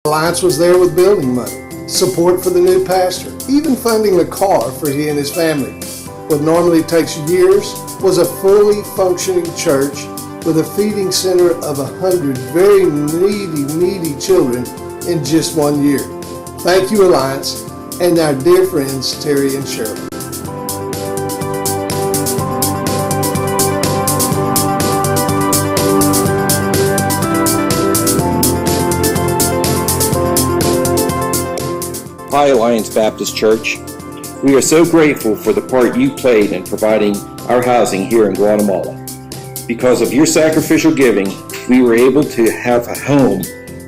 Alliance was there with building money, support for the new pastor, even funding a car for he and his family. What normally takes years was a fully functioning church with a feeding center of 100 very needy children in just 1 year. Thank you, Alliance, and our dear friends Terry and Cheryl. Hi, Alliance Baptist Church. We are so grateful for the part you played in providing our housing here in Guatemala. Because of your sacrificial giving, we were able to have a home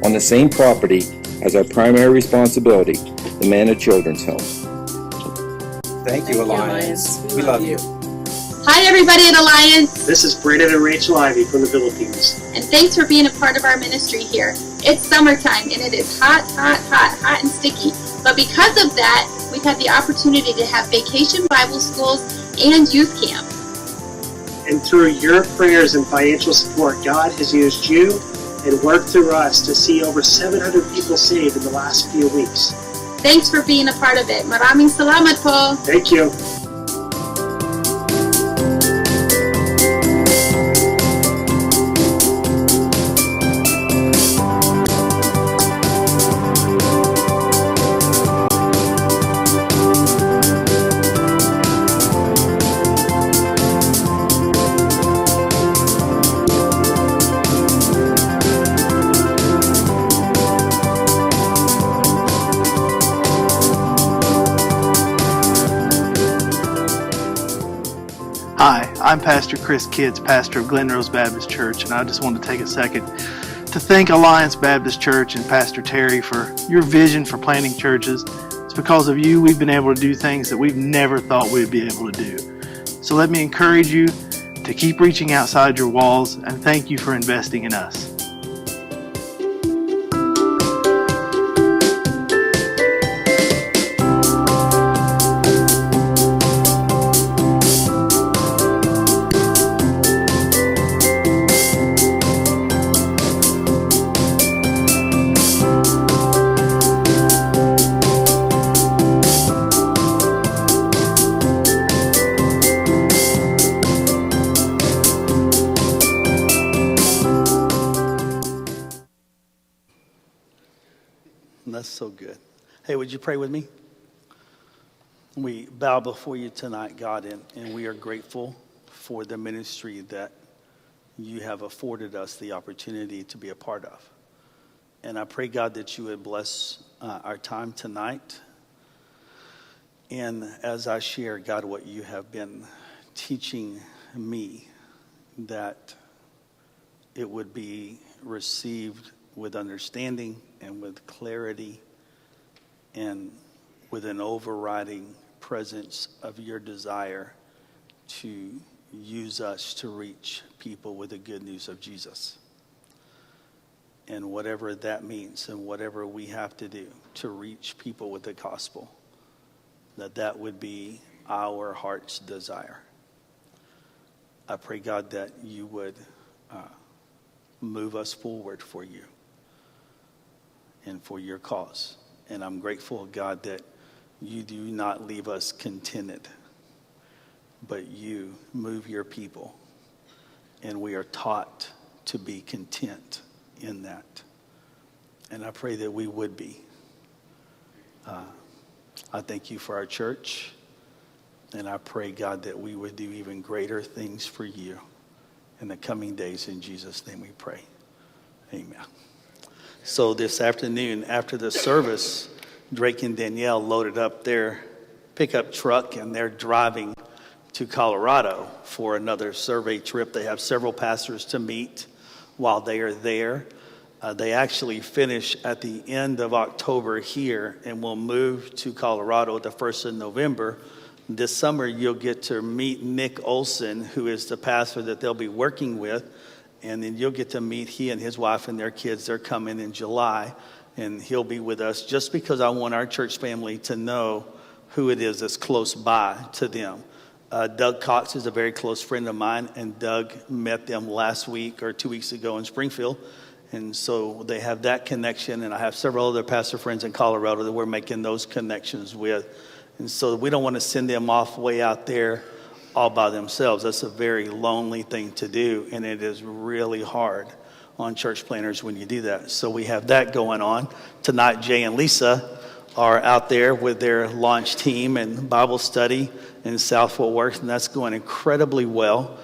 on the same property as our primary responsibility, the Manna Children's Home. Thank you, Alliance. We love you. Hi, everybody at Alliance. This is Brandon and Rachel Ivy from the Philippines. And thanks for being a part of our ministry here. It's summertime, and it is hot and sticky. But because of that, we've had the opportunity to have vacation Bible schools and youth camp. And through your prayers and financial support, God has used you and worked through us to see over 700 people saved in the last few weeks. Thanks for being a part of it. Maraming salamat po. Thank you. Hi, I'm Pastor Chris Kidds, pastor of Glen Rose Baptist Church, and I just want to take a second to thank Alliance Baptist Church and Pastor Terry for your vision for planting churches. It's because of you we've been able to do things that we've never thought we'd be able to do. So let me encourage you to keep reaching outside your walls, and thank you for investing in us. That's so good. Hey, would you pray with me? We bow before you tonight, God, and we are grateful for the ministry that you have afforded us the opportunity to be a part of. And I pray, God, that you would bless our time tonight. And as I share, God, what you have been teaching me, that it would be received with understanding and with clarity and with an overriding presence of your desire to use us to reach people with the good news of Jesus. And whatever that means and whatever we have to do to reach people with the gospel, that would be our heart's desire. I pray, God, that you would move us forward for you and for your cause. And I'm grateful, God, that you do not leave us contented, but you move your people. And we are taught to be content in that. And I pray that we would be. I thank you for our church. And I pray, God, that we would do even greater things for you in the coming days. In Jesus' name we pray. Amen. So this afternoon, after the service, Drake and Danielle loaded up their pickup truck and they're driving to Colorado for another survey trip. They have several pastors to meet while they are there. They actually finish at the end of October here and will move to Colorado the 1st of November. This summer, you'll get to meet Nick Olson, who is the pastor that they'll be working with. And then you'll get to meet he and his wife and their kids. They're coming in July, and he'll be with us just because I want our church family to know who it is that's close by to them. Doug Cox is a very close friend of mine, and Doug met them last week or 2 weeks ago in Springfield. And so they have that connection, and I have several other pastor friends in Colorado that we're making those connections with. And so we don't want to send them off way out there all by themselves. That's a very lonely thing to do, and it is really hard on church planners when you do that. So we have that going on. Tonight, Jay and Lisa are out there with their launch team and Bible study in South Fort Worth, and that's going incredibly well.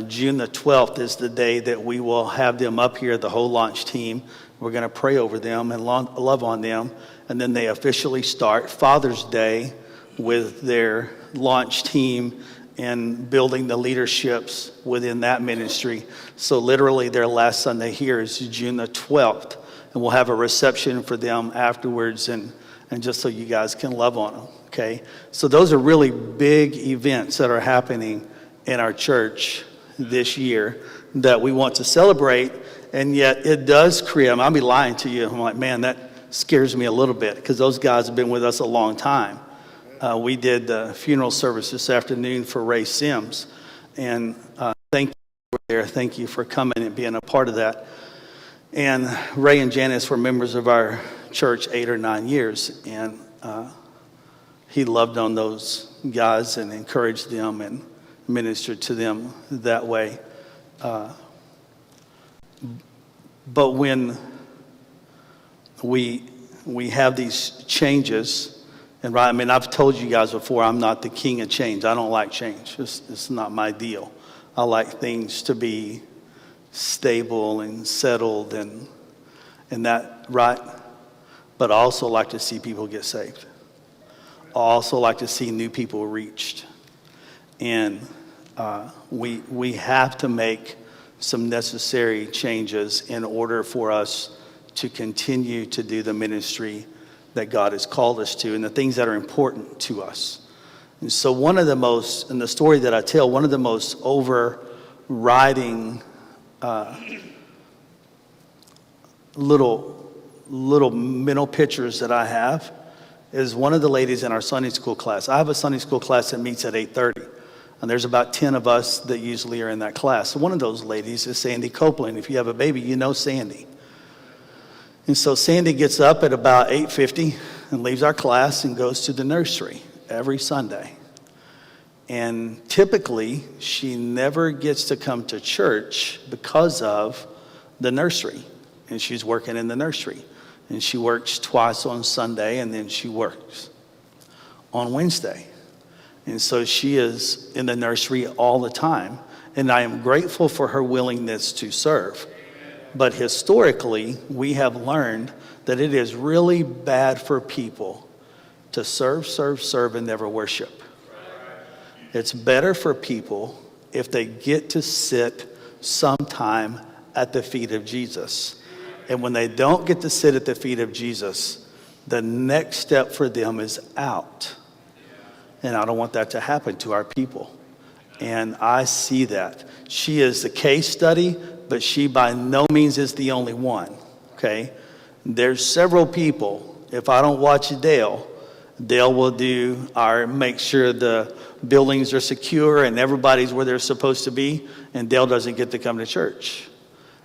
June the 12th is the day that we will have them up here, the whole launch team. We're going to pray over them and love on them, and then they officially start Father's Day with their launch team and building the leaderships within that ministry. So literally their last Sunday here is June the 12th, and we'll have a reception for them afterwards, and just so you guys can love on them, okay? So those are really big events that are happening in our church this year that we want to celebrate, and yet it does create, I'll be lying to you, I'm like, man, that scares me a little bit, because those guys have been with us a long time. We did the funeral service this afternoon for Ray Sims, and thank you for there. Thank you for coming and being a part of that. And Ray and Janice were members of our church 8 or 9 years, and he loved on those guys and encouraged them and ministered to them that way. But when we have these changes, and right, I mean, I've told you guys before, I'm not the king of change. I don't like change. It's not my deal. I like things to be stable and settled and that, right? But I also like to see people get saved. I also like to see new people reached. And we have to make some necessary changes in order for us to continue to do the ministry that God has called us to and the things that are important to us. And so one of the most, in the story that I tell, one of the most overriding little mental pictures that I have is one of the ladies in our Sunday school class. I have a Sunday school class that meets at 8:30, and there's about 10 of us that usually are in that class. So one of those ladies is Sandy Copeland. If you have a baby, you know Sandy. And so Sandy gets up at about 8:50 and leaves our class and goes to the nursery every Sunday. And typically, she never gets to come to church because of the nursery. And she's working in the nursery. And she works twice on Sunday, and then she works on Wednesday. And so she is in the nursery all the time. And I am grateful for her willingness to serve. But historically, we have learned that it is really bad for people to serve, and never worship. It's better for people if they get to sit sometime at the feet of Jesus. And when they don't get to sit at the feet of Jesus, the next step for them is out. And I don't want that to happen to our people. And I see that. She is the case study, but she by no means is the only one, okay? There's several people. If I don't watch Dale will do make sure the buildings are secure and everybody's where they're supposed to be, and Dale doesn't get to come to church.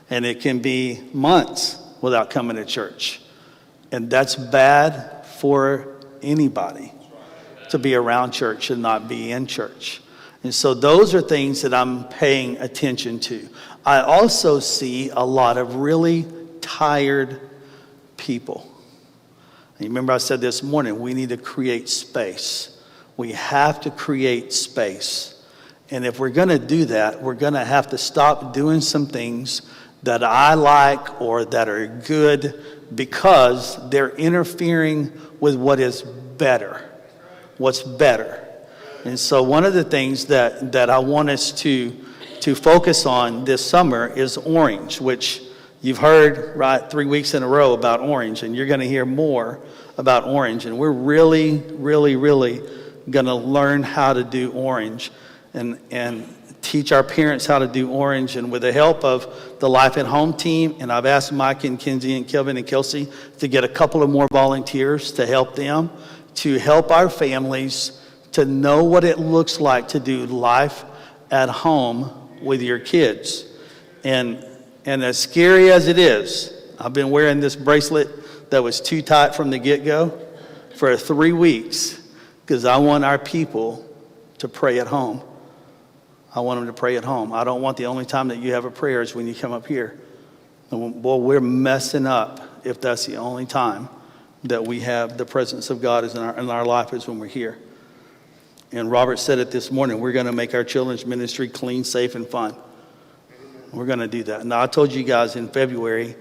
And it can be months without coming to church. And that's bad for anybody to be around church and not be in church. And so those are things that I'm paying attention to. I also see a lot of really tired people. You remember I said this morning, we need to create space. We have to create space. And if we're going to do that, we're going to have to stop doing some things that I like or that are good because they're interfering with what is better. What's better. And so one of the things that I want us to focus on this summer is Orange, which you've heard, right, 3 weeks in a row about Orange, and you're going to hear more about Orange. And we're really, really, really going to learn how to do Orange and teach our parents how to do Orange. And with the help of the Life at Home team, and I've asked Mike and Kenzie and Kelvin and Kelsey to get a couple of more volunteers to help them, to help our families to know what it looks like to do life at home with your kids. And And as scary as it is, I've been wearing this bracelet that was too tight from the get-go for 3 weeks because I want our people to pray at home. I want them to pray at home. I don't want the only time that you have a prayer is when you come up here. And boy, we're messing up if that's the only time that we have the presence of God in our life is when we're here. And Robert said it this morning, we're going to make our children's ministry clean, safe, and fun. We're going to do that. Now, I told you guys in February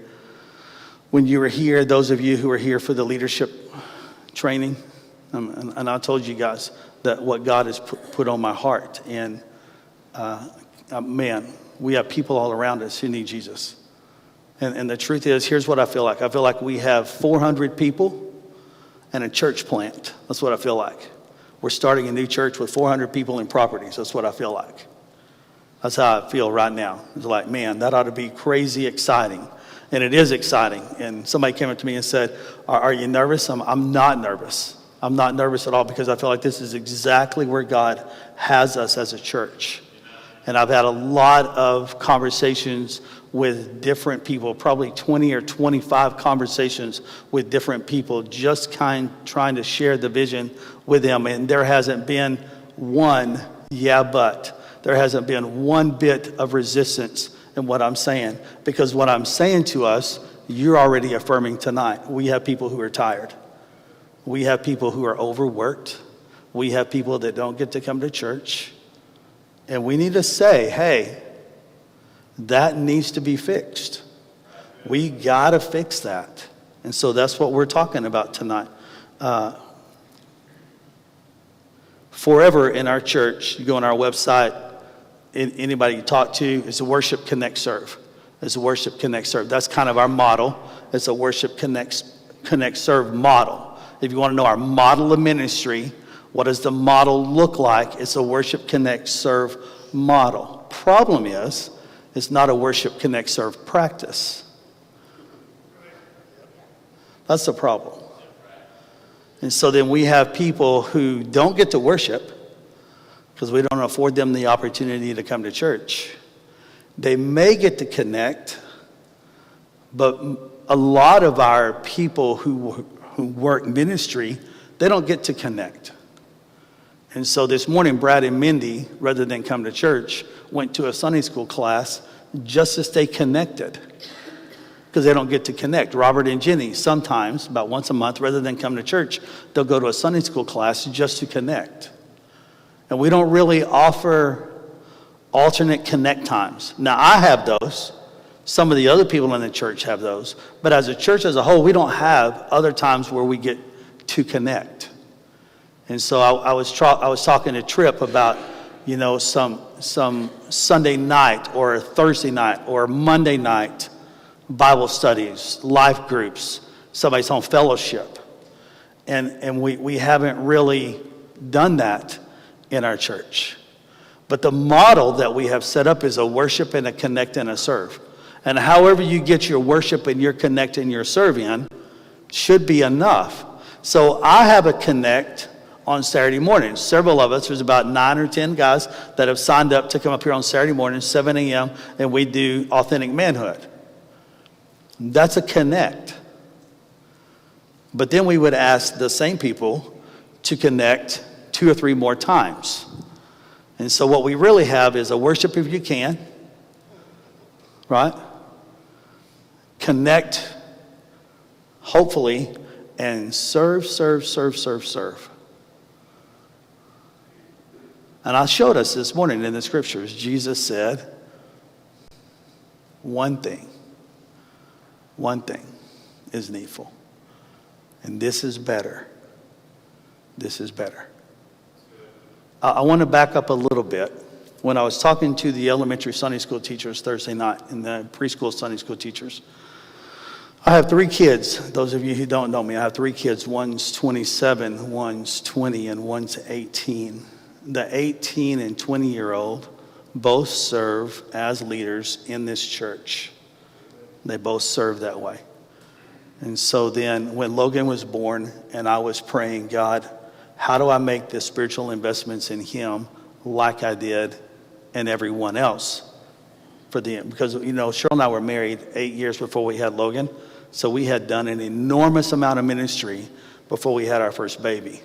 when you were here, those of you who were here for the leadership training, and I told you guys that what God has put on my heart. And man, we have people all around us who need Jesus. And the truth is, here's what I feel like. I feel like we have 400 people and a church plant. That's what I feel like. We're starting a new church with 400 people and properties. That's what I feel like. That's how I feel right now. It's like, man, that ought to be crazy exciting. And it is exciting. And somebody came up to me and said, are you nervous? I'm not nervous. I'm not nervous at all because I feel like this is exactly where God has us as a church. And I've had a lot of conversations with different people, probably 20 or 25 conversations with different people, just trying to share the vision with them. And there hasn't been one, there hasn't been one bit of resistance in what I'm saying. Because what I'm saying to us, you're already affirming tonight. We have people who are tired. We have people who are overworked. We have people that don't get to come to church. And we need to say, hey, that needs to be fixed. We got to fix that. And so that's what we're talking about tonight. Forever in our church, you go on our website, anybody you talk to, is a worship, connect, serve. It's a worship, connect, serve. That's kind of our model. It's a worship, connect, serve model. If you want to know our model of ministry, what does the model look like? It's a worship, connect, serve model. Problem is, it's not a worship, connect, serve practice. That's the problem. And so then we have people who don't get to worship because we don't afford them the opportunity to come to church. They may get to connect, but a lot of our people who work ministry, they don't get to connect. And so this morning, Brad and Mindy, rather than come to church, went to a Sunday school class just to stay connected because they don't get to connect. Robert and Jenny, sometimes, about once a month, rather than come to church, they'll go to a Sunday school class just to connect. And we don't really offer alternate connect times. Now, I have those. Some of the other people in the church have those. But as a church as a whole, we don't have other times where we get to connect. And so I was talking to Tripp about, some Sunday night or Thursday night or Monday night Bible studies, life groups, somebody's home fellowship. And we haven't really done that in our church. But the model that we have set up is a worship and a connect and a serve. And however you get your worship and your connect and your serve in should be enough. So I have a connect on Saturday mornings. Several of us, there's about 9 or 10 guys that have signed up to come up here on Saturday morning, 7 a.m., and we do authentic manhood. That's a connect. But then we would ask the same people to connect 2 or 3 more times. And so what we really have is a worship if you can, right? Connect, hopefully, and serve. And I showed us this morning in the scriptures, Jesus said, one thing is needful. And this is better. This is better. I want to back up a little bit. When I was talking to the elementary Sunday school teachers Thursday night and the preschool Sunday school teachers, I have 3 kids. Those of you who don't know me, I have 3 kids. One's 27, one's 20, and one's 18. The 18 and 20-year-old both serve as leaders in this church. They both serve that way. And so then when Logan was born and I was praying, God, how do I make the spiritual investments in him like I did in everyone else? for them. Because, Cheryl and I were married 8 years before we had Logan. So we had done an enormous amount of ministry before we had our first baby.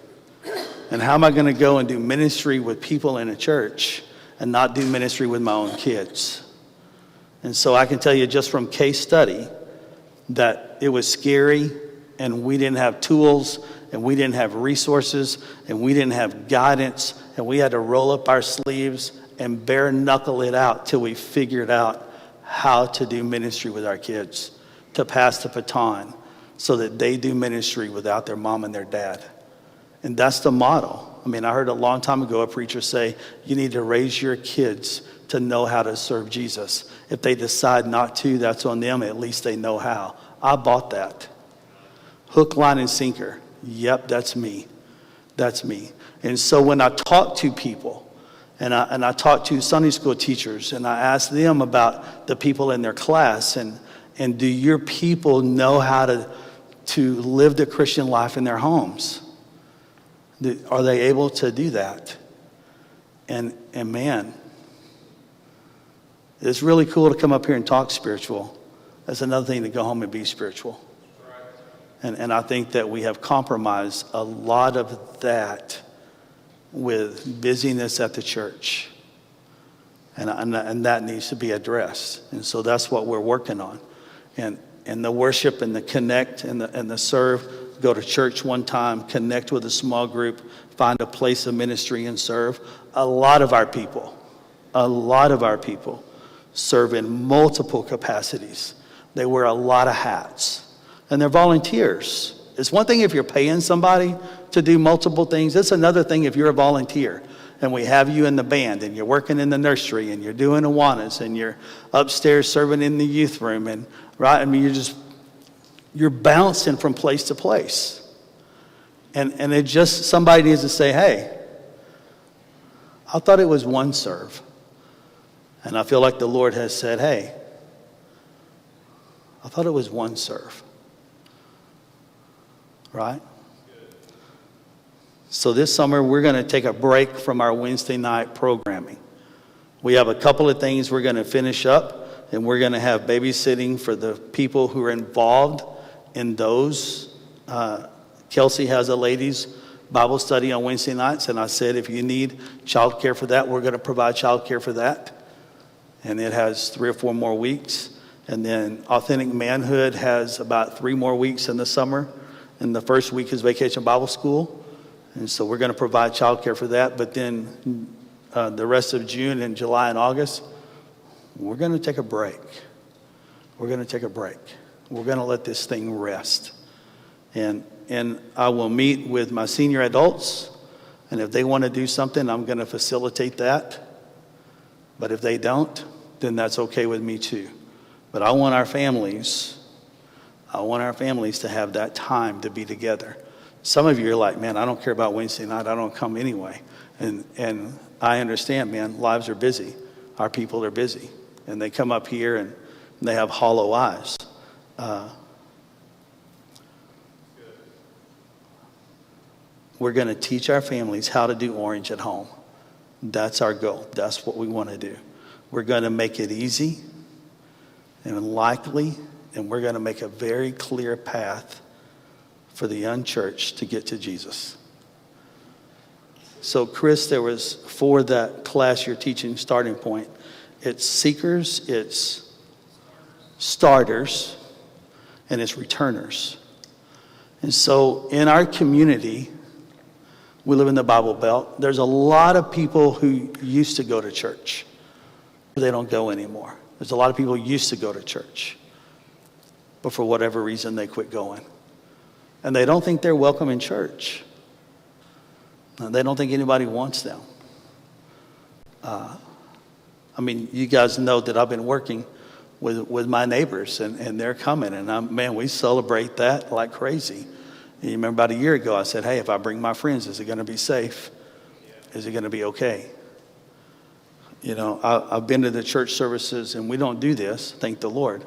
And how am I going to go and do ministry with people in a church and not do ministry with my own kids? And so I can tell you just from case study that it was scary, and we didn't have tools, and we didn't have resources, and we didn't have guidance, and we had to roll up our sleeves and bare knuckle it out till we figured out how to do ministry with our kids, to pass the baton so that they do ministry without their mom and their dad. And that's the model. I mean, I heard a long time ago a preacher say, you need to raise your kids to know how to serve Jesus. If they decide not to, that's on them. At least they know how. I bought that. Hook, line, and sinker. Yep, that's me. That's me. And so when I talk to people, and I talk to Sunday school teachers, and I ask them about the people in their class, and do your people know how to live the Christian life in their homes? Are they able to do that? And man, it's really cool to come up here and talk spiritual. That's another thing to go home and be spiritual. And I think that we have compromised a lot of that with busyness at the church. And that needs to be addressed. And so that's what we're working on. And the worship and the connect and the serve, go to church one time, connect with a small group, find a place of ministry and serve. A lot of our people serve in multiple capacities. They wear a lot of hats. And they're volunteers. It's one thing if you're paying somebody to do multiple things. It's another thing if you're a volunteer and we have you in the band and you're working in the nursery and you're doing Awanas and you're upstairs serving in the youth room. And right, I mean, you're bouncing from place to place. And it just, somebody needs to say, hey, I thought it was one serve. And I feel like the Lord has said, hey, I thought it was one serve. Right? So this summer, we're going to take a break from our Wednesday night programming. We have a couple of things we're going to finish up, and we're going to have babysitting for the people who are involved in those. Kelsey has a ladies' Bible study on Wednesday nights, and I said if you need child care for that, we're going to provide child care for that. And it has 3 or 4 more weeks. And then Authentic Manhood has about 3 more weeks in the summer. And the first week is Vacation Bible School. And so we're going to provide child care for that. But then the rest of June and July and August, we're going to take a break. We're going to take a break. We're going to let this thing rest. And I will meet with my senior adults. And if they want to do something, I'm going to facilitate that. But if they don't, then that's okay with me too. But I want our families to have that time to be together. Some of you are like, man, I don't care about Wednesday night. I don't come anyway. And I understand, man, lives are busy. Our people are busy. And they come up here and they have hollow eyes. We're going to teach our families how to do orange at home. That's our goal. That's what we want to do. We're going to make it easy and likely, and we're going to make a very clear path for the unchurched to get to Jesus. So, Chris, there was for that class you're teaching, starting point, it's seekers, it's starters, and it's returners. And so in our community, we live in the Bible Belt. There's a lot of people who used to go to church. They don't go anymore. There's a lot of people who used to go to church, but for whatever reason, they quit going. And they don't think they're welcome in church. They don't think anybody wants them. I mean, you guys know that I've been working with my neighbors, and they're coming. And man, we celebrate that like crazy. And you remember about a year ago, I said, hey, if I bring my friends, is it going to be safe? Is it going to be okay? You know, I've been to the church services, and we don't do this, thank the Lord.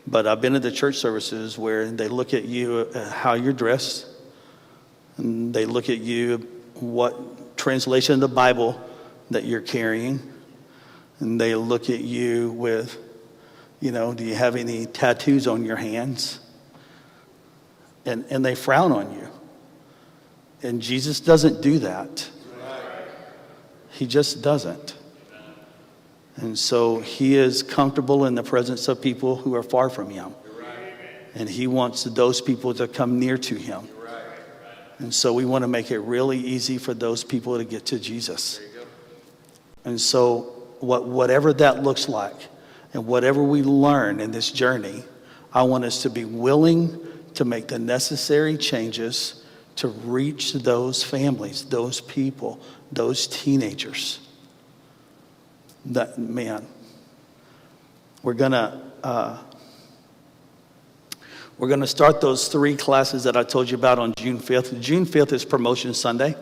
But I've been to the church services where they look at you, how you're dressed, and they look at you, what translation of the Bible that you're carrying, and they look at you with, do you have any tattoos on your hands? And they frown on you. And Jesus doesn't do that. He just doesn't. And so he is comfortable in the presence of people who are far from him. And he wants those people to come near to him. And so we want to make it really easy for those people to get to Jesus. And so whatever that looks like, and whatever we learn in this journey, I want us to be willing to make the necessary changes to reach those families, those people, those teenagers. We're gonna start those 3 classes that I told you about on June 5th. June 5th is Promotion Sunday.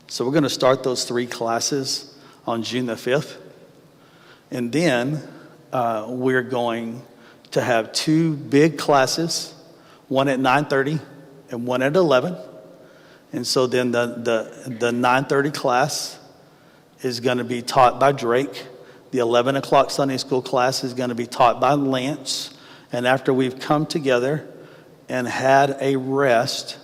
So we're going to start those 3 classes on June the 5th. And then we're going to have 2 big classes, one at 9:30 and one at 11. And so then the 9:30 class is going to be taught by Drake. The 11 o'clock Sunday school class is going to be taught by Lance. And after we've come together and had a rest,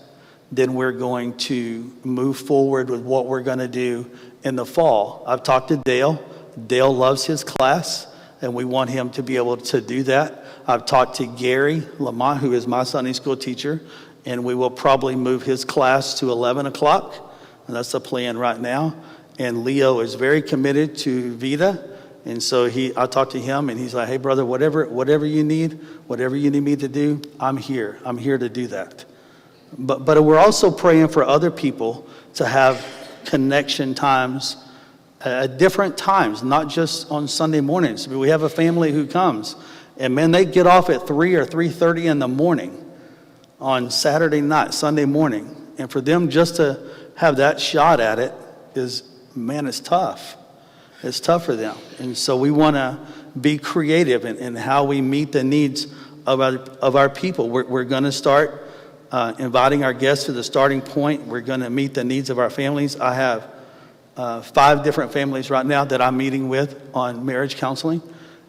then we're going to move forward with what we're going to do in the fall. I've talked to Dale. Dale loves his class, and we want him to be able to do that. I've talked to Gary Lamont, who is my Sunday school teacher, and we will probably move his class to 11 o'clock. And that's the plan right now. And Leo is very committed to Vita. And so I talked to him, and he's like, hey, brother, whatever you need me to do, I'm here. I'm here to do that. But we're also praying for other people to have connection times at different times, not just on Sunday mornings. We have a family who comes, and man, they get off at 3 or 3:30 in the morning on Saturday night, Sunday morning. And for them just to have that shot at it is, man, it's tough. It's tough for them. And so we want to be creative in how we meet the needs of our people. We're going to start inviting our guests to the starting point. We're going to meet the needs of our families. I have 5 different families right now that I'm meeting with on marriage counseling.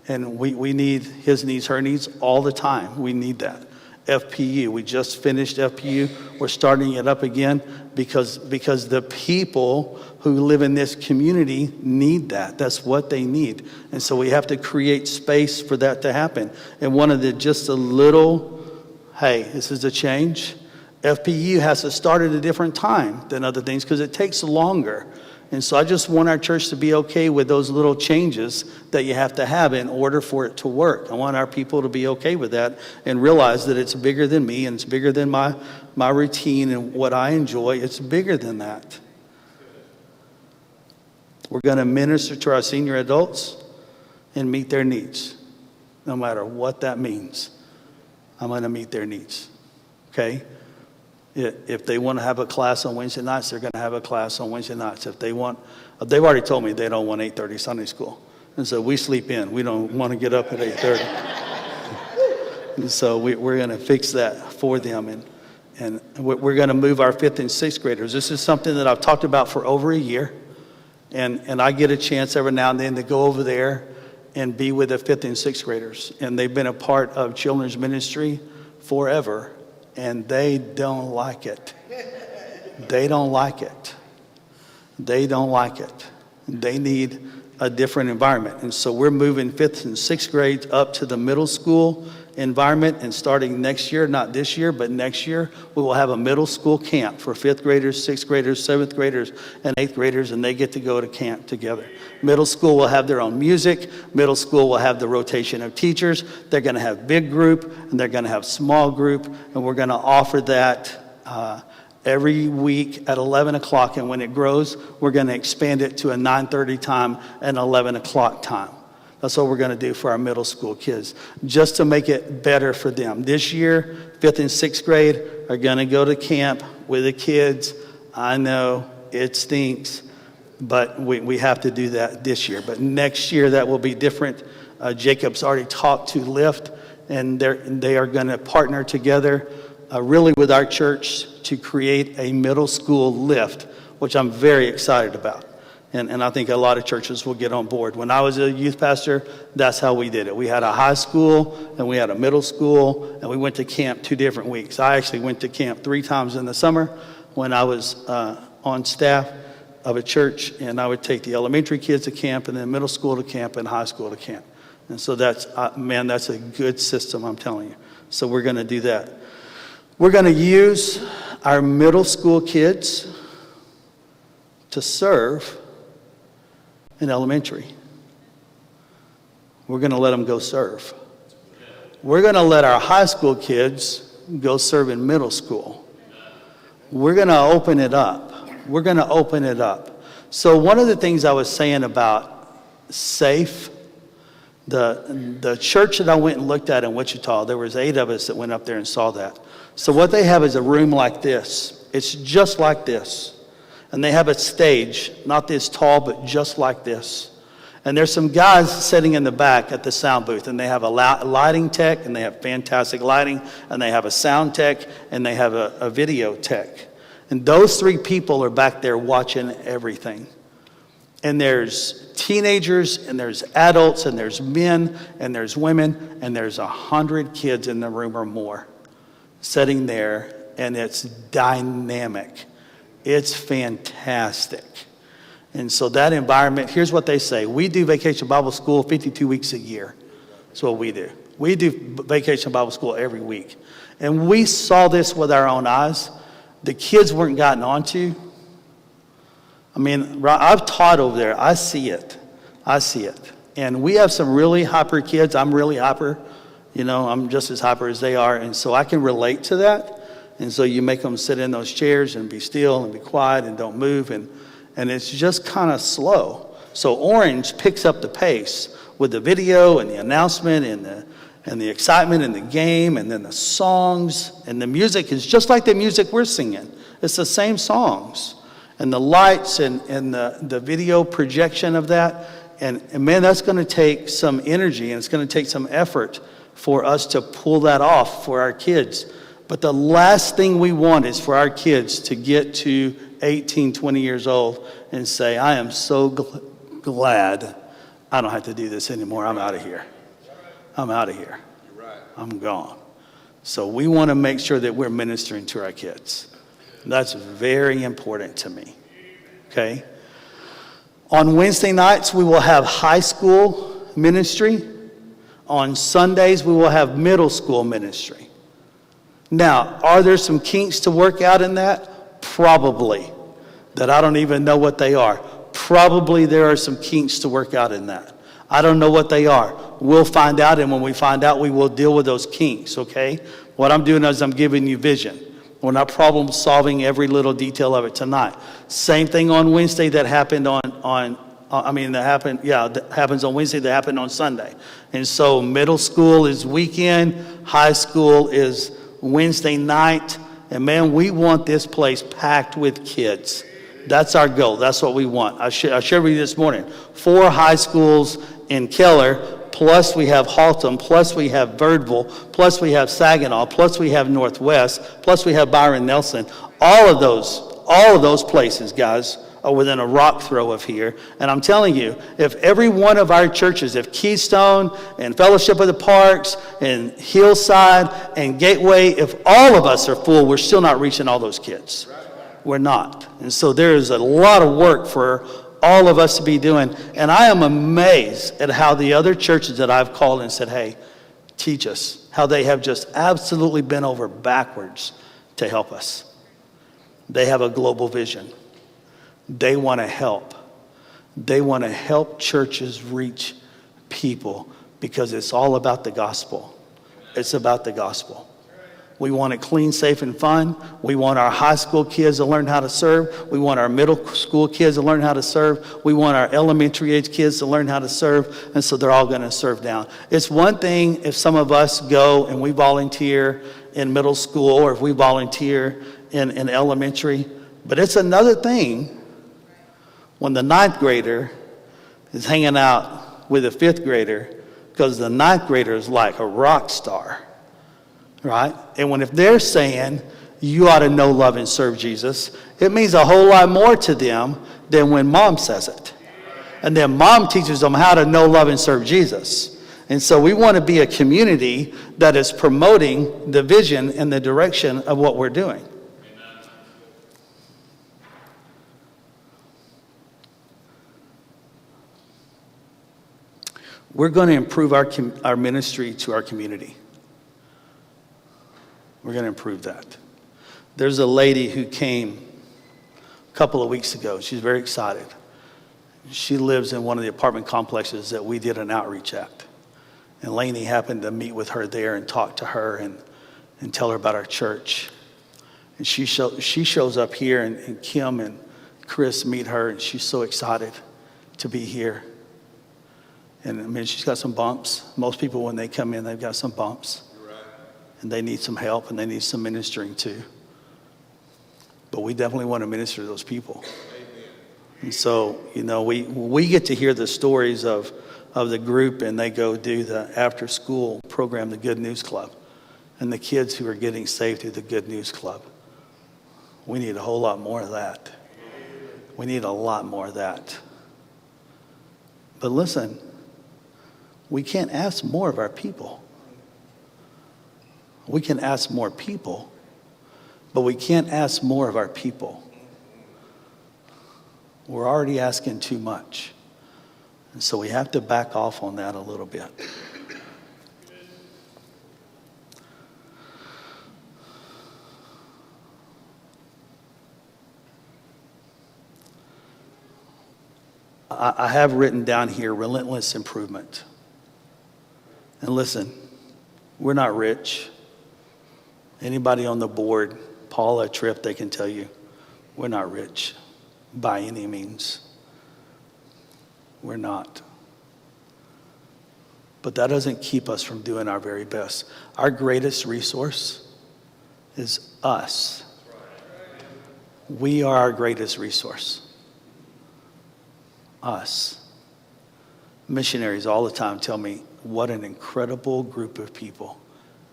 And we need his needs, her needs all the time. We need that. FPU, we just finished FPU. We're starting it up again because the people who live in this community need that. That's what they need. And so we have to create space for that to happen. And one of the just a little, hey, this is a change. FPU has to start at a different time than other things because it takes longer. And so I just want our church to be okay with those little changes that you have to have in order for it to work. I want our people to be okay with that and realize that it's bigger than me and it's bigger than my routine and what I enjoy. It's bigger than that. We're going to minister to our senior adults and meet their needs, no matter what that means. I'm going to meet their needs, okay? If they want to have a class on Wednesday nights, they're going to have a class on Wednesday nights. If they want, they've already told me they don't want 8:30 Sunday school. And so we sleep in. We don't want to get up at 8:30. And so we're going to fix that for them. And we're going to move our 5th and 6th graders. This is something that I've talked about for over a year. And I get a chance every now and then to go over there and be with the 5th and 6th graders. And they've been a part of children's ministry forever. And they don't like it. They don't like it. They don't like it. They need a different environment. And so we're moving 5th and 6th grades up to the middle school environment. And starting next year, not this year, but next year, we will have a middle school camp for 5th graders, 6th graders, 7th graders, and 8th graders. And they get to go to camp together. Middle school will have their own music. Middle school will have the rotation of teachers. They're going to have big group and they're going to have small group. And we're going to offer that every week at 11 o'clock. And when it grows, we're going to expand it to a 9:30 time and 11 o'clock time. That's what we're going to do for our middle school kids, just to make it better for them. This year, 5th and 6th grade are going to go to camp with the kids. I know it stinks, but we have to do that this year. But next year, that will be different. Jacob's already talked to Lift, and they are going to partner together really with our church to create a middle school Lift, which I'm very excited about. And I think a lot of churches will get on board. When I was a youth pastor, that's how we did it. We had a high school and we had a middle school, and we went to camp 2 different weeks. I actually went to camp 3 times in the summer when I was on staff of a church, and I would take the elementary kids to camp, and then middle school to camp, and high school to camp. And so that's a good system, I'm telling you. So we're going to do that. We're going to use our middle school kids to serve in elementary. We're going to let them go serve. We're going to let our high school kids go serve in middle school. We're going to open it up. We're going to open it up. So one of the things I was saying about SAFE, the church that I went and looked at in Wichita, there was 8 of us that went up there and saw that. So what they have is a room like this. It's just like this. And they have a stage, not this tall, but just like this. And there's some guys sitting in the back at the sound booth, and they have a lighting tech, and they have fantastic lighting, and they have a sound tech, and they have a video tech. And those 3 people are back there watching everything. And there's teenagers, and there's adults, and there's men, and there's women, and there's 100 kids in the room or more sitting there, and it's dynamic. It's fantastic. And so that environment, here's what they say. We do Vacation Bible School 52 weeks a year. That's what we do. We do Vacation Bible School every week. And we saw this with our own eyes. The kids weren't gotten onto. I mean, I've taught over there. I see it. I see it. And we have some really hyper kids. I'm really hyper. You know, I'm just as hyper as they are. And so I can relate to that. And so you make them sit in those chairs and be still and be quiet and don't move. And it's just kind of slow. So Orange picks up the pace with the video and the announcement and the excitement and the game and then the songs. And the music is just like the music we're singing. It's the same songs. And the lights and the video projection of that. And man, that's going to take some energy, and it's going to take some effort for us to pull that off for our kids. But the last thing we want is for our kids to get to 18, 20 years old and say, I am so glad I don't have to do this anymore. I'm out of here. I'm out of here. I'm gone. So we want to make sure that we're ministering to our kids. That's very important to me. Okay? On Wednesday nights, we will have high school ministry. On Sundays, we will have middle school ministry. Now, are there some kinks to work out in that? Probably. That I don't even know what they are. Probably there are some kinks to work out in that. I don't know what they are. We'll find out, and when we find out, we will deal with those kinks, okay? What I'm doing is I'm giving you vision. We're not problem solving every little detail of it tonight. Same thing on Wednesday that happened that happens on Wednesday, that happened on Sunday. And so middle school is weekend, high school is Wednesday night, and man, we want this place packed with kids. That's our goal. That's what we want. I shared with you this morning. 4 high schools in Keller, plus we have Haltom, plus we have Birdville, plus we have Saginaw, plus we have Northwest, plus we have Byron Nelson. All of those places, guys, are within a rock throw of here. And I'm telling you, if every one of our churches, if Keystone and Fellowship of the Parks and Hillside and Gateway, if all of us are full, we're still not reaching all those kids. We're not. And so there is a lot of work for all of us to be doing. And I am amazed at how the other churches that I've called and said, hey, teach us, how they have just absolutely bent over backwards to help us. They have a global vision. They want to help. They want to help churches reach people because it's all about the gospel. It's about the gospel. We want it clean, safe, and fun. We want our high school kids to learn how to serve. We want our middle school kids to learn how to serve. We want our elementary age kids to learn how to serve. And so they're all going to serve down. It's one thing if some of us go and we volunteer in middle school or if we volunteer in elementary. But it's another thing when the 9th grader is hanging out with the 5th grader, because the 9th grader is like a rock star, right? And if they're saying, you ought to know, love, and serve Jesus, it means a whole lot more to them than when mom says it. And then mom teaches them how to know, love, and serve Jesus. And so we want to be a community that is promoting the vision and the direction of what we're doing. We're going to improve our ministry to our community. We're going to improve that. There's a lady who came a couple of weeks ago. She's very excited. She lives in one of the apartment complexes that we did an outreach at. And Lainey happened to meet with her there and talk to her and tell her about our church. And she shows up here, and Kim and Chris meet her, and she's so excited to be here. And I mean, she's got some bumps. Most people, when they come in, they've got some bumps. And they need some help, and they need some ministering too. But we definitely want to minister to those people. And so, you know, we get to hear the stories of the group, and they go do the after school program, the Good News Club, and the kids who are getting saved through the Good News Club. We need a whole lot more of that. We need a lot more of that. But listen, we can't ask more of our people. We can ask more people, but we can't ask more of our people. We're already asking too much. And so we have to back off on that a little bit. I have written down here, relentless improvement. And listen, we're not rich. Anybody on the board, Paula, Tripp, they can tell you, we're not rich by any means. We're not. But that doesn't keep us from doing our very best. Our greatest resource is us. We are our greatest resource. Us. Missionaries all the time tell me what an incredible group of people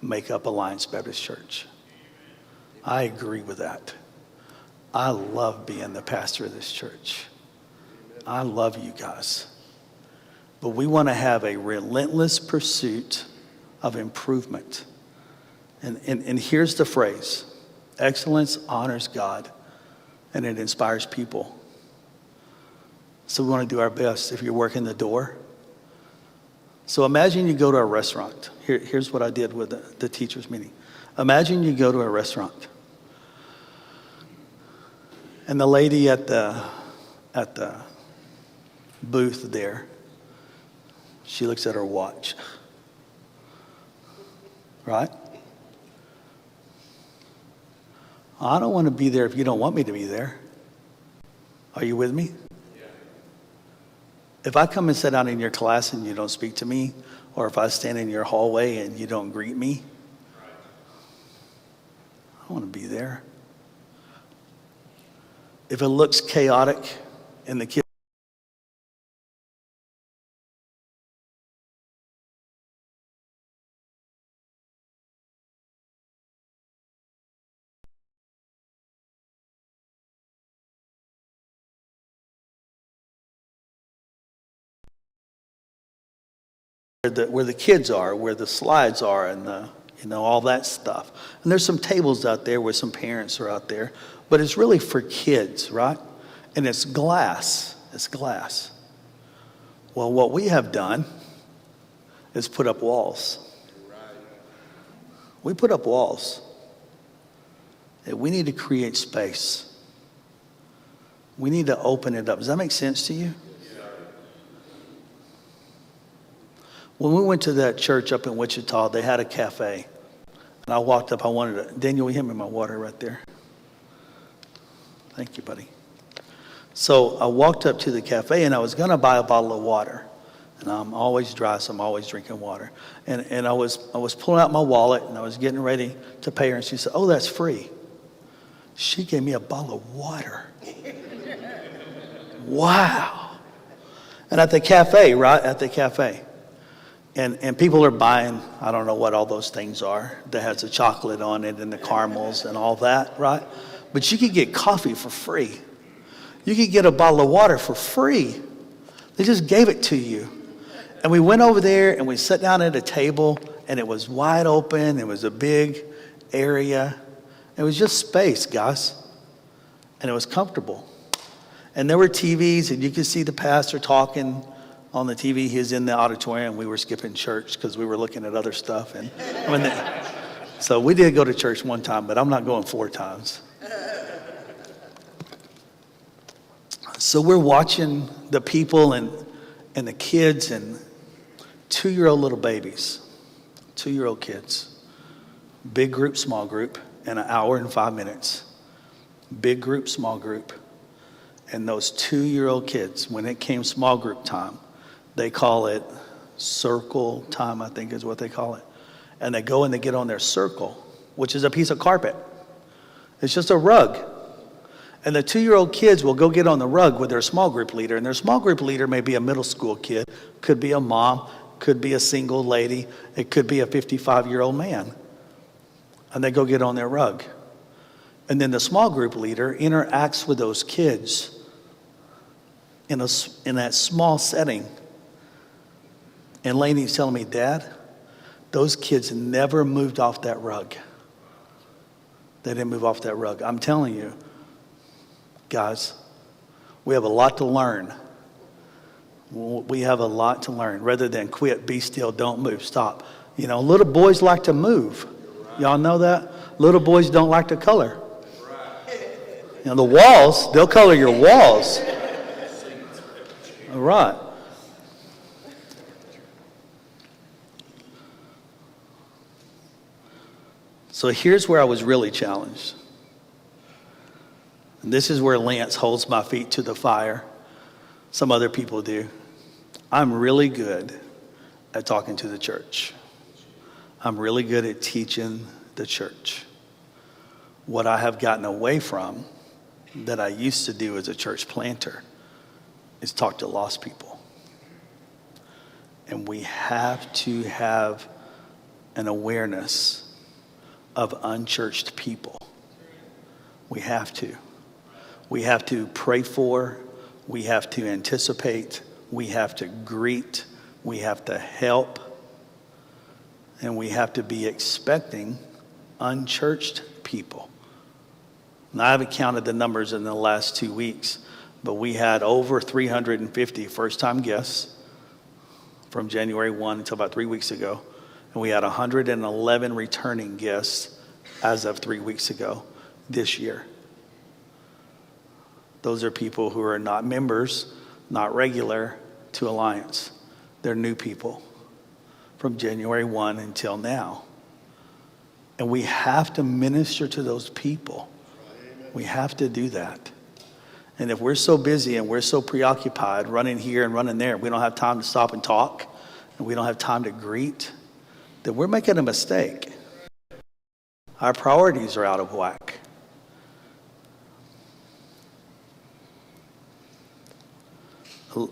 make up Alliance Baptist Church. I agree with that. I love being the pastor of this church. I love you guys. But we want to have a relentless pursuit of improvement. And here's the phrase: excellence honors God, and it inspires people. So we want to do our best. If you're working the door, so imagine you go to a restaurant. Here's what I did with the teachers meeting. Imagine you go to a restaurant, and the lady at the booth there, she looks at her watch, right? I don't want to be there if you don't want me to be there. Are you with me? If I come and sit down in your class and you don't speak to me, or if I stand in your hallway and you don't greet me, I don't want to be there. If it looks chaotic and the kids where the kids are, where the slides are, and all that stuff. And there's some tables out there where some parents are out there, but it's really for kids, right? And it's glass. It's glass. Well, what we have done is put up walls. We put up walls. We need to create space. We need to open it up. Does that make sense to you? When we went to that church up in Wichita, they had a cafe. And I walked up, Daniel, will you hand me my water right there? Thank you, buddy. So I walked up to the cafe, and I was going to buy a bottle of water. And I'm always dry, so I'm always drinking water. And I was pulling out my wallet, and I was getting ready to pay her. And she said, "Oh, that's free." She gave me a bottle of water. Wow. And at the cafe, right? At the cafe. And people are buying, I don't know what all those things are, that has the chocolate on it and the caramels and all that, right? But you could get coffee for free. You could get a bottle of water for free. They just gave it to you. And we went over there and we sat down at a table, and it was wide open. It was a big area. It was just space, guys. And it was comfortable. And there were TVs, and you could see the pastor talking on the TV. He was in the auditorium. We were skipping church because we were looking at other stuff. And so we did go to church one time, but I'm not going 4 times. So we're watching the people and the kids and 2-year-old little babies, 2-year-old kids. Big group, small group, in an hour and 5 minutes. Big group, small group. And those 2-year-old kids, when it came small group time, they call it circle time, I think is what they call it. And they go and they get on their circle, which is a piece of carpet. It's just a rug. And the 2-year-old kids will go get on the rug with their small group leader. And their small group leader may be a middle school kid, could be a mom, could be a single lady, it could be a 55-year-old man. And they go get on their rug. And then the small group leader interacts with those kids in that small setting. And Lainey's telling me, Dad, those kids never moved off that rug. They didn't move off that rug. I'm telling you, guys, we have a lot to learn. We have a lot to learn. Rather than quit, be still, don't move, stop. You know, little boys like to move. Y'all know that? Little boys don't like to color. You know, the walls, they'll color your walls. All right. So here's where I was really challenged. And this is where Lance holds my feet to the fire. Some other people do. I'm really good at talking to the church. I'm really good at teaching the church. What I have gotten away from that I used to do as a church planter is talk to lost people. And we have to have an awareness of unchurched people. We have to. We have to pray for, we have to anticipate, we have to greet, we have to help, and we have to be expecting unchurched people. Now, I haven't counted the numbers in the last 2 weeks, but we had over 350 first-time guests from January 1 until about 3 weeks ago. And we had 111 returning guests as of 3 weeks ago this year. Those are people who are not members, not regular to Alliance. They're new people from January 1 until now. And we have to minister to those people. We have to do that. And if we're so busy and we're so preoccupied running here and running there, we don't have time to stop and talk, and we don't have time to greet, then we're making a mistake. Our priorities are out of whack.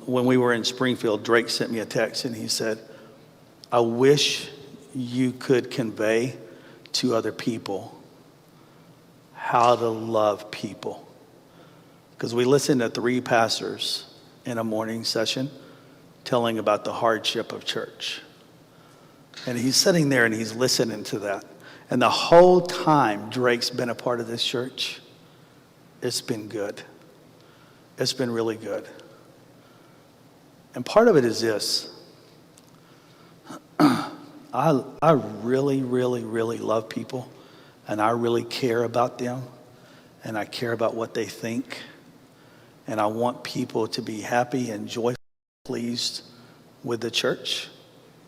When we were in Springfield, Drake sent me a text and he said, I wish you could convey to other people how to love people. Because we listened to 3 pastors in a morning session telling about the hardship of church. And he's sitting there and he's listening to that. And the whole time Drake's been a part of this church, it's been good. It's been really good. And part of it is this. I really, really, really love people, and I really care about them, and I care about what they think, and I want people to be happy and joyful, pleased with the church,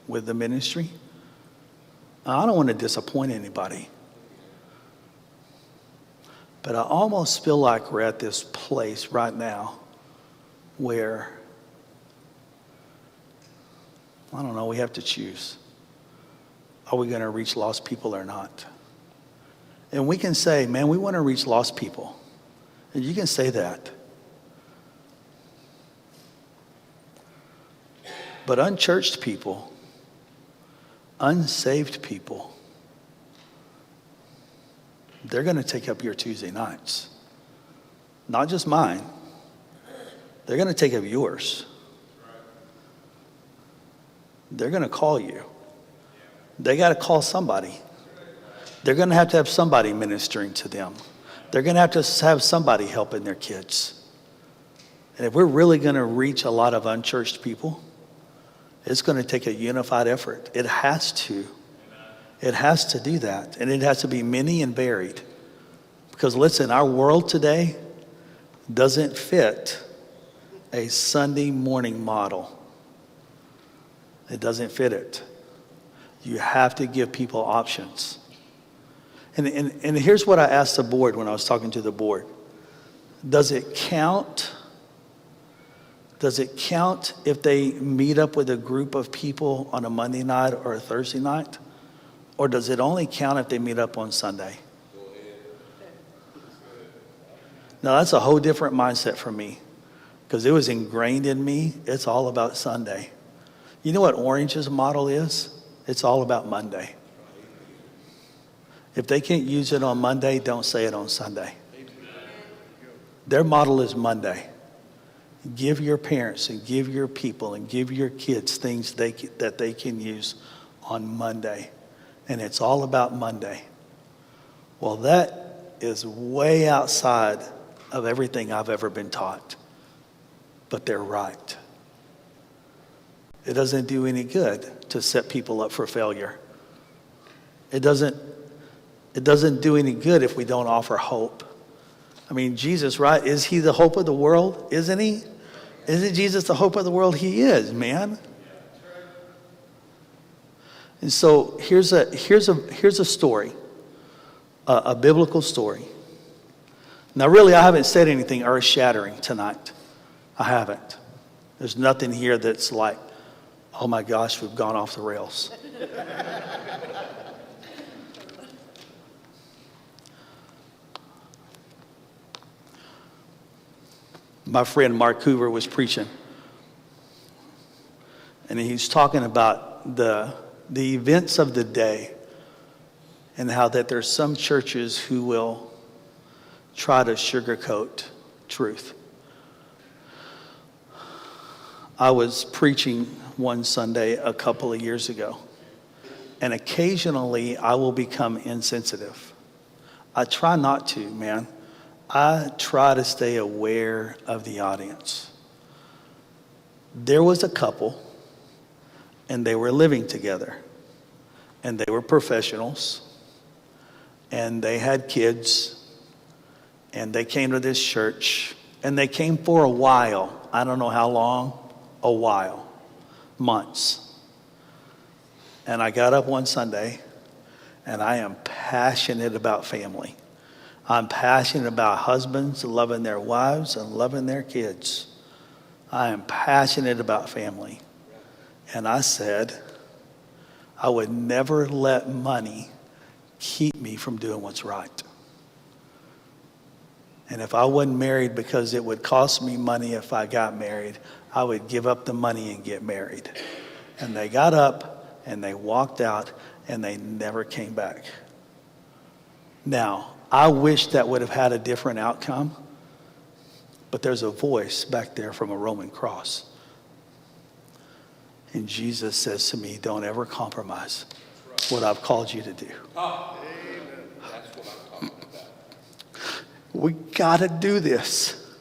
with the ministry. I don't want to disappoint anybody, but I almost feel like we're at this place right now where, I don't know, we have to choose. Are we going to reach lost people or not? And we can say, man, we want to reach lost people. And you can say that. But unchurched people, unsaved people, they're going to take up your Tuesday nights. Not just mine. They're going to take up yours. They're going to call you. They got to call somebody. They're going to have somebody ministering to them. They're going to have somebody helping their kids. And if we're really going to reach a lot of unchurched people, it's going to take a unified effort. It has to. It has to do that. And it has to be many and varied. Because listen, our world today doesn't fit a Sunday morning model. It doesn't fit it. You have to give people options. And here's what I asked the board when I was talking to the board. Does it count? Does it count if they meet up with a group of people on a Monday night or a Thursday night? Or does it only count if they meet up on Sunday? Now, that's a whole different mindset for me, because it was ingrained in me. It's all about Sunday. You know what Orange's model is? It's all about Monday. If they can't use it on Monday, don't say it on Sunday. Their model is Monday. Give your parents and give your people and give your kids things that they can use on Monday. And it's all about Monday. Well, that is way outside of everything I've ever been taught. But they're right. It doesn't do any good to set people up for failure. It doesn't do any good if we don't offer hope. I mean, Jesus, right? Is he the hope of the world? Isn't he? Isn't Jesus the hope of the world? He is, man. And so here's a story, a biblical story. Now, really, I haven't said anything earth-shattering tonight. I haven't. There's nothing here that's like, oh my gosh, we've gone off the rails. My friend Mark Hoover was preaching, and he's talking about the events of the day and how that there's some churches who will try to sugarcoat truth. I was preaching one Sunday a couple of years ago, and occasionally I will become insensitive. I try not to, man. I try to stay aware of the audience. There was a couple, and they were living together, and they were professionals, and they had kids, and they came to this church, and they came for a while. I don't know how long, a while, months. And I got up one Sunday, and I am passionate about family. I'm passionate about husbands loving their wives and loving their kids. I am passionate about family. And I said, I would never let money keep me from doing what's right. And if I wasn't married because it would cost me money if I got married, I would give up the money and get married. And they got up and they walked out and they never came back. Now, I wish that would have had a different outcome, but there's a voice back there from a Roman cross. And Jesus says to me, don't ever compromise what I've called you to do. We got to do this.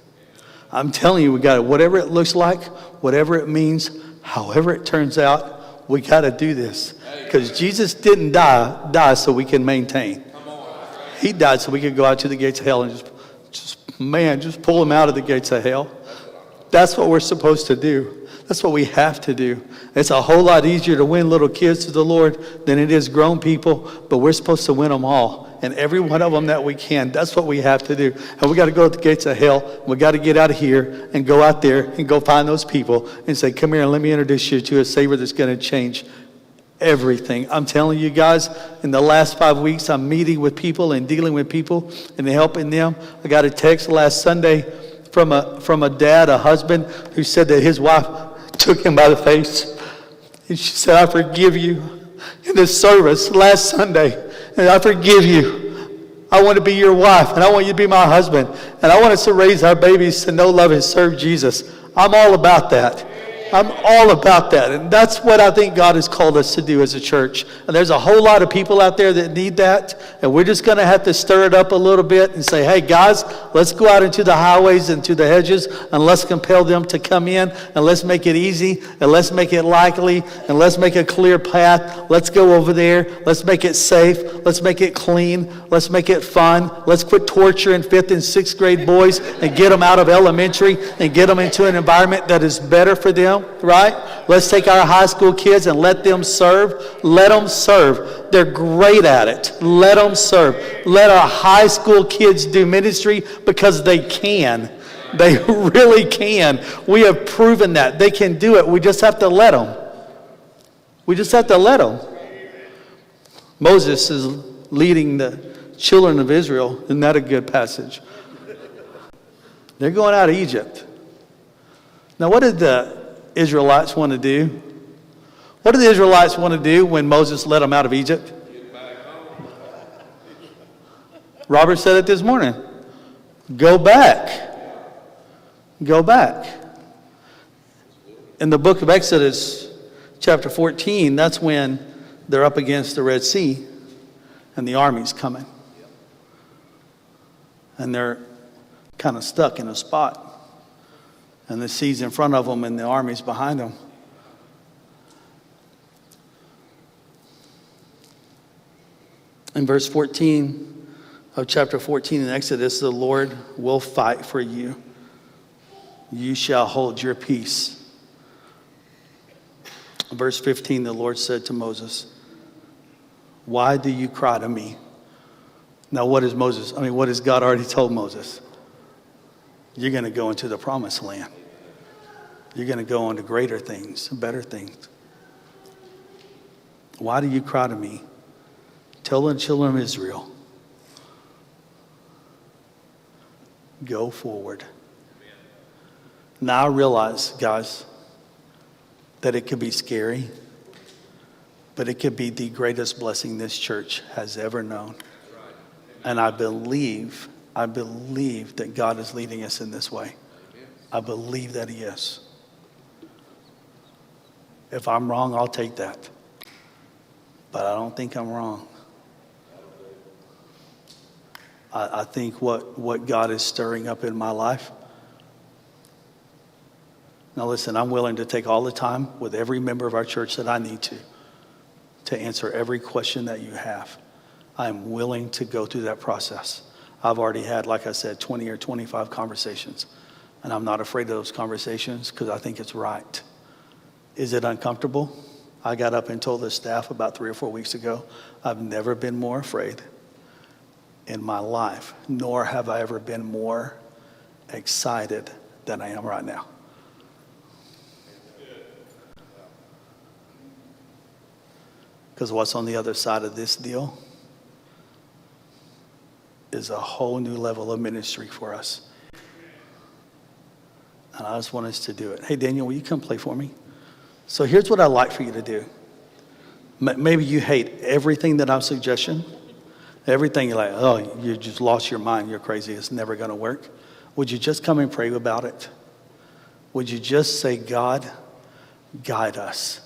I'm telling you, we got to, whatever it looks like, whatever it means, however it turns out, we got to do this. Because Jesus didn't die so we can maintain. He died so we could go out to the gates of hell and just pull him out of the gates of hell. That's what we're supposed to do. That's what we have to do. It's a whole lot easier to win little kids to the Lord than it is grown people, but we're supposed to win them all. And every one of them that we can. That's what we have to do. And we got to go to the gates of hell. We got to get out of here and go out there and go find those people and say, come here and let me introduce you to a Savior that's going to change everything. I'm telling you guys, in the last 5 weeks, I'm meeting with people and dealing with people and helping them. I got a text last Sunday from a dad, a husband, who said that his wife took him by the face. And she said, I forgive you. in this service last Sunday, and I forgive you. I want to be your wife, and I want you to be my husband, and I want us to raise our babies to know, love, and serve Jesus. I'm all about that. I'm all about that. And that's what I think God has called us to do as a church. And there's a whole lot of people out there that need that. And we're just going to have to stir it up a little bit and say, hey, guys, let's go out into the highways and to the hedges and let's compel them to come in, and let's make it easy, and let's make it likely, and let's make a clear path. Let's go over there. Let's make it safe. Let's make it clean. Let's make it fun. Let's quit torturing 5th and 6th grade boys and get them out of elementary and get them into an environment that is better for them. Right? Let's take our high school kids and let them serve. Let them serve. They're great at it. Let them serve. Let our high school kids do ministry because they can. They really can. We have proven that. They can do it. We just have to let them. We just have to let them. Moses is leading the children of Israel. Isn't that a good passage? They're going out of Egypt. Now, what did the Israelites want to do? What did the Israelites want to do when Moses led them out of Egypt? Robert said it this morning. Go back. Go back. In the book of Exodus, chapter 14, that's when they're up against the Red Sea and the army's coming. And they're kind of stuck in a spot. And the sea's in front of them and the army's behind them. In verse 14 of chapter 14 in Exodus, the Lord will fight for you. You shall hold your peace. Verse 15, the Lord said to Moses, why do you cry to me? Now what has God already told Moses? You're going to go into the promised land. You're going to go on to greater things, better things. Why do you cry to me? Tell the children of Israel, go forward. Now I realize, guys, that it could be scary, but it could be the greatest blessing this church has ever known. And I believe that God is leading us in this way. I believe that He is. If I'm wrong, I'll take that. But I don't think I'm wrong. I think what God is stirring up in my life. Now listen, I'm willing to take all the time with every member of our church that I need to answer every question that you have. I'm willing to go through that process. I've already had, like I said, 20 or 25 conversations. And I'm not afraid of those conversations because I think it's right. Is it uncomfortable? I got up and told the staff about 3 or 4 weeks ago, I've never been more afraid in my life, nor have I ever been more excited than I am right now. Because what's on the other side of this deal is a whole new level of ministry for us. And I just want us to do it. Hey, Daniel, will you come play for me? So here's what I'd like for you to do. Maybe you hate everything that I'm suggesting. Everything you're like, oh, you just lost your mind. You're crazy. It's never going to work. Would you just come and pray about it? Would you just say, God, guide us.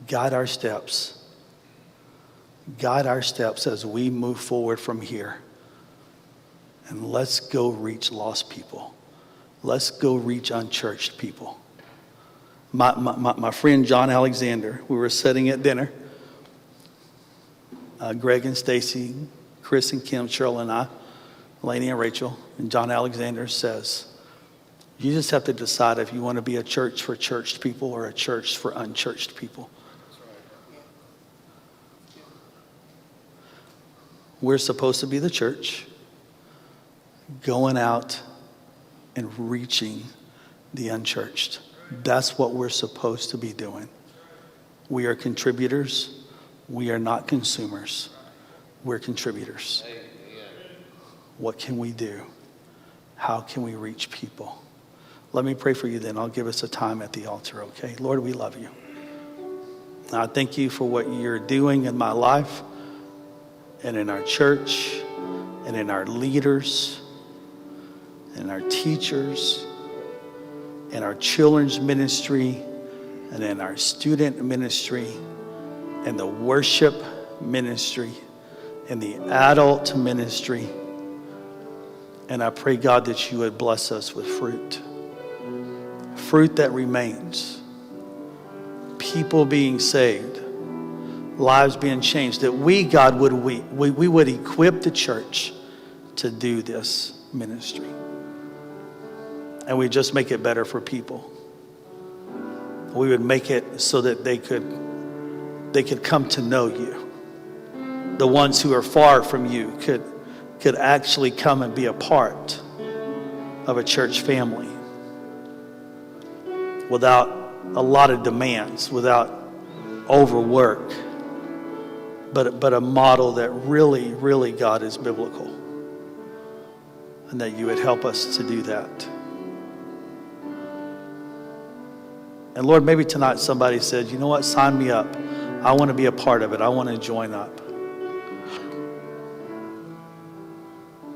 Guide our steps. Guide our steps as we move forward from here. And let's go reach lost people. Let's go reach unchurched people. My friend John Alexander, we were sitting at dinner. Greg and Stacy, Chris and Kim, Cheryl and I, Lainey and Rachel, and John Alexander says, you just have to decide if you want to be a church for churched people or a church for unchurched people. We're supposed to be the church going out and reaching the unchurched. That's what we're supposed to be doing. We are contributors. We are not consumers. We're contributors. What can we do? How can we reach people? Let me pray for you then. I'll give us a time at the altar, okay? Lord, we love you. I thank you for what you're doing in my life and in our church and in our leaders and our teachers and our children's ministry and in our student ministry and the worship ministry and the adult ministry. And I pray, God, that you would bless us with fruit. Fruit that remains. People being saved. Lives being changed. That we, God, we would equip the church to do this ministry. And we just make it better for people. We would make it so that they could come to know you. The ones who are far from you could actually come and be a part of a church family without a lot of demands, without overwork, but a model that really, really, God, is biblical. And that you would help us to do that. And Lord, maybe tonight somebody said, you know what, sign me up. I want to be a part of it. I want to join up.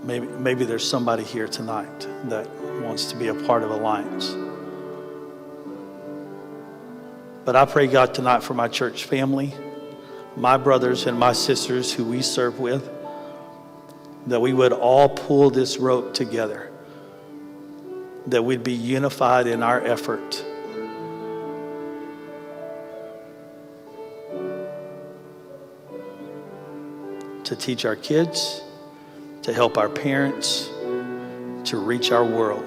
Maybe there's somebody here tonight that wants to be a part of Alliance. But I pray, God, tonight for my church family, my brothers and my sisters who we serve with, that we would all pull this rope together, that we'd be unified in our effort to teach our kids, to help our parents, to reach our world.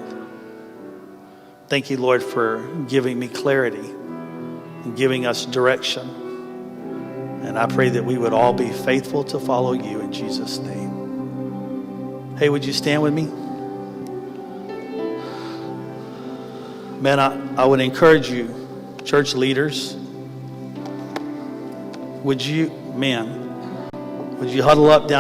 Thank you, Lord, for giving me clarity and giving us direction. And I pray that we would all be faithful to follow you in Jesus' name. Hey, would you stand with me? Man, I would encourage you, church leaders, would you huddle up down